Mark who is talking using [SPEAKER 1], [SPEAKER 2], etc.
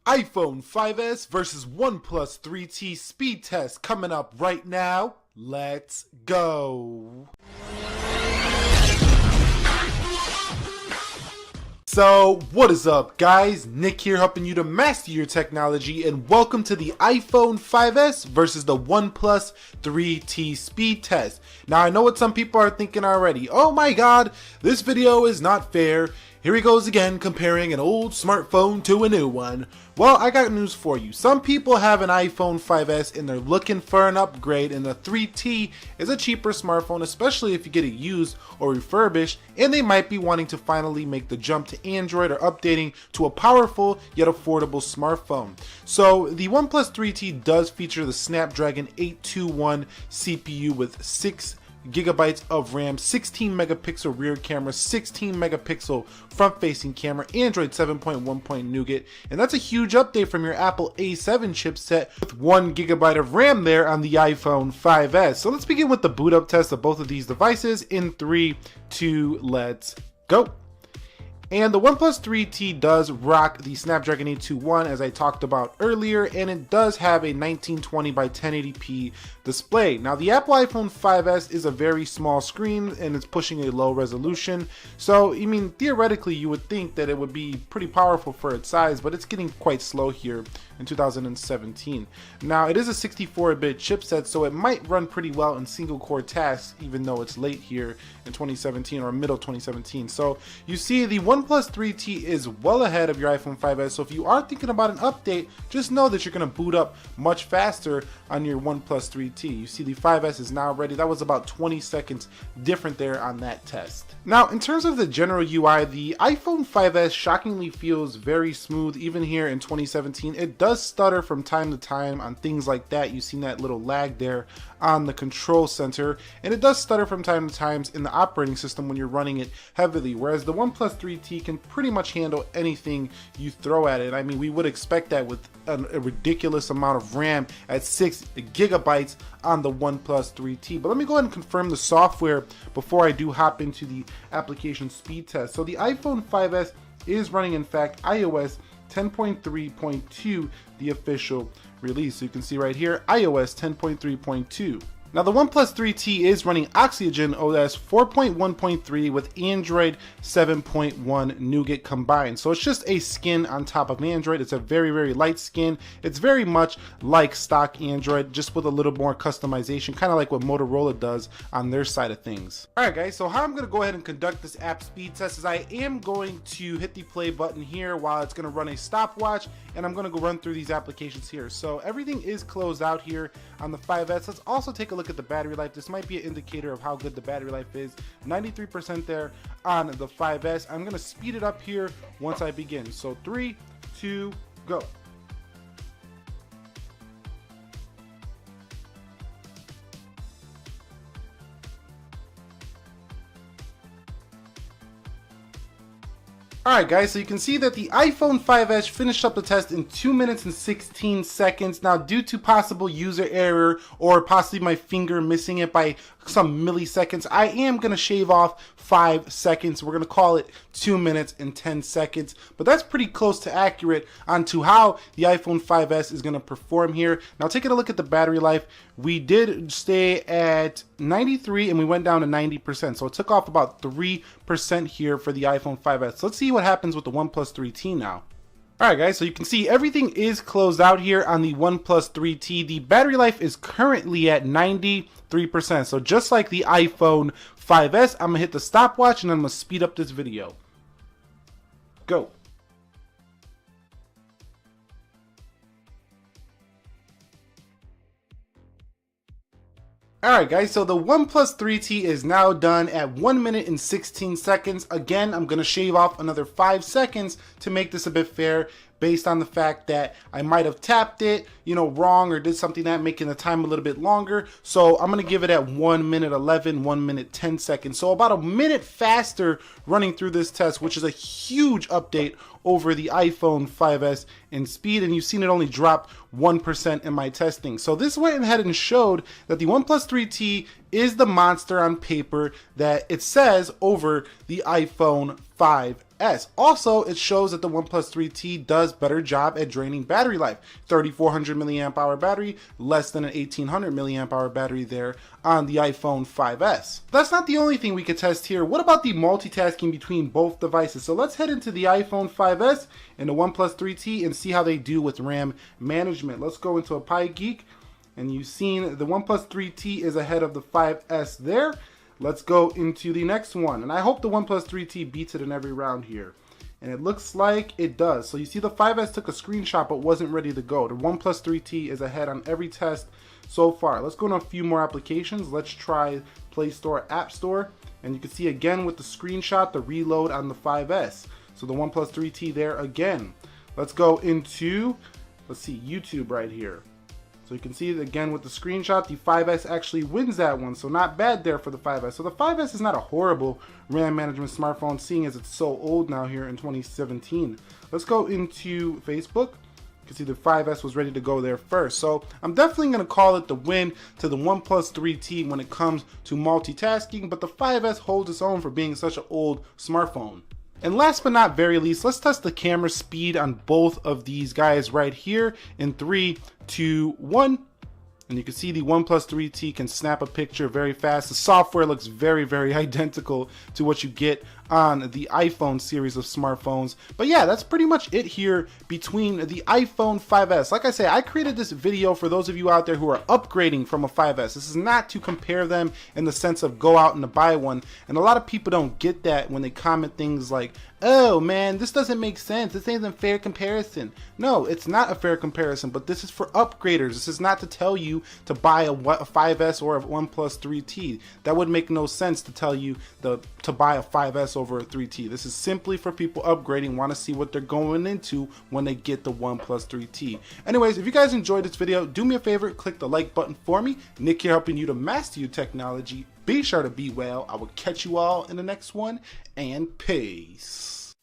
[SPEAKER 1] iPhone 5S versus OnePlus 3T speed test coming up right now. Let's go. So what is up guys, Nick here helping you to master your technology, and welcome to the iPhone 5S versus the OnePlus 3T speed test. Now I know what some people are thinking already. Oh my god, this video is not fair. Here he goes again comparing an old smartphone to a new one. Well, I got news for you. Some people have an iPhone 5S and they're looking for an upgrade, and the 3T is a cheaper smartphone, especially if you get it used or refurbished, and they might be wanting to finally make the jump to Android or updating to a powerful yet affordable smartphone. So the OnePlus 3T does feature the Snapdragon 821 CPU with 6 gigabytes of RAM, 16 megapixel rear camera, 16 megapixel front facing camera, Android 7.1 Nougat, and that's a huge update from your Apple A7 chipset with 1 gigabyte of RAM there on the iPhone 5S. So let's begin with the boot up test of both of these devices in 3, 2, let's go. And the OnePlus 3T does rock the Snapdragon 821 as I talked about earlier, and it does have a 1920 by 1080p display. Now the Apple iPhone 5S is a very small screen and it's pushing a low resolution, so I mean theoretically you would think that it would be pretty powerful for its size, but it's getting quite slow here in 2017. Now it is a 64-bit chipset, so it might run pretty well in single core tasks even though it's late here in 2017 or middle 2017. So you see the OnePlus 3T is well ahead of your iPhone 5S, so if you are thinking about an update, just know that you're going to boot up much faster on your OnePlus 3T. You see the 5S is now ready. That was about 20 seconds different there on that test. Now in terms of the general UI, the iPhone 5S shockingly feels very smooth even here in 2017. It does stutter from time to time on things like that. You've seen that little lag there on the control center, and it does stutter from time to time in the operating system when you're running it heavily, whereas the OnePlus 3T can pretty much handle anything you throw at it. I mean, we would expect that with a ridiculous amount of RAM at 6 gigabytes on the OnePlus 3T. But let me go ahead and confirm the software before I do hop into the application speed test. So the iPhone 5S is running, in fact, iOS 10.3.2, the official release. So you can see right here, iOS 10.3.2. Now the OnePlus 3T is running Oxygen OS 4.1.3 with Android 7.1 Nougat combined. So it's just a skin on top of Android. It's a very, very light skin. It's very much like stock Android, just with a little more customization, kind of like what Motorola does on their side of things. Alright guys, so how I'm going to go ahead and conduct this app speed test is I am going to hit the play button here while it's going to run a stopwatch, and I'm going to go run through these applications here. So everything is closed out here on the 5S. Let's also take a look at the battery life. This might be an indicator of how good the battery life is. 93% there on the 5S. I'm going to speed it up here once I begin. So 3, 2, go. Alright guys, so you can see that the iPhone 5S finished up the test in 2 minutes and 16 seconds. Now due to possible user error or possibly my finger missing it by some milliseconds, I am going to shave off 5 seconds. We're going to call it 2 minutes and 10 seconds. But that's pretty close to accurate onto how the iPhone 5S is going to perform here. Now taking a look at the battery life, we did stay at 93 and we went down to 90%. So it took off about 3% here for the iPhone 5S. So let's see what happens with the OnePlus 3T now. Alright guys, so you can see everything is closed out here on the OnePlus 3T. The battery life is currently at 93%. So just like the iPhone 5S, I'm going to hit the stopwatch and I'm going to speed up this video. Go. Alright guys, so the OnePlus 3T is now done at 1 minute and 16 seconds. Again, I'm going to shave off another 5 seconds to make this a bit fair, based on the fact that I might have tapped it, wrong, or did something that making the time a little bit longer. So I'm going to give it at 1 minute 11, 1 minute 10 seconds. So about a minute faster running through this test, which is a huge update over the iPhone 5S in speed, and you've seen it only drop 1% in my testing. So this went ahead and showed that the OnePlus 3T is the monster on paper that it says over the iPhone 5 5S. Also, it shows that the OnePlus 3T does better job at draining battery life. 3400 milliamp hour battery, less than an 1800 milliamp hour battery there on the iPhone 5S. That's not the only thing we could test here. What about the multitasking between both devices? So let's head into the iPhone 5S and the OnePlus 3T and see how they do with RAM management. Let's go into a Pi Geek, and you've seen the OnePlus 3T is ahead of the 5S there. Let's go into the next one, and I hope the OnePlus 3T beats it in every round here. And it looks like it does. So you see the 5S took a screenshot but wasn't ready to go. The OnePlus 3T is ahead on every test so far. Let's go into a few more applications. Let's try Play Store, App Store, and you can see again with the screenshot the reload on the 5S. So the OnePlus 3T there again. Let's go into, let's see, YouTube right here. So you can see it again with the screenshot, the 5S actually wins that one, so not bad there for the 5S. So the 5S is not a horrible RAM management smartphone, seeing as it's so old now here in 2017. Let's go into Facebook. You can see the 5S was ready to go there first. So I'm definitely going to call it the win to the OnePlus 3T when it comes to multitasking, but the 5S holds its own for being such an old smartphone. And last but not very least, let's test the camera speed on both of these guys right here in 3, 2, 1. And you can see the OnePlus 3T can snap a picture very fast. The software looks very, very identical to what you get on the iPhone series of smartphones. But yeah, that's pretty much it here between the iPhone 5S. Like I say, I created this video for those of you out there who are upgrading from a 5S. This is not to compare them in the sense of go out and buy one. And a lot of people don't get that when they comment things like, oh man, this doesn't make sense. This ain't a fair comparison. No, it's not a fair comparison, but this is for upgraders. This is not to tell you to buy a 5S or a OnePlus 3T. That would make no sense to tell you to buy a 5S over a 3T. This is simply for people upgrading, want to see what they're going into when they get the OnePlus 3T. Anyways, if you guys enjoyed this video, do me a favor, click the like button for me. Nick here helping you to master your technology. Be sure to be well. I will catch you all in the next one, and peace.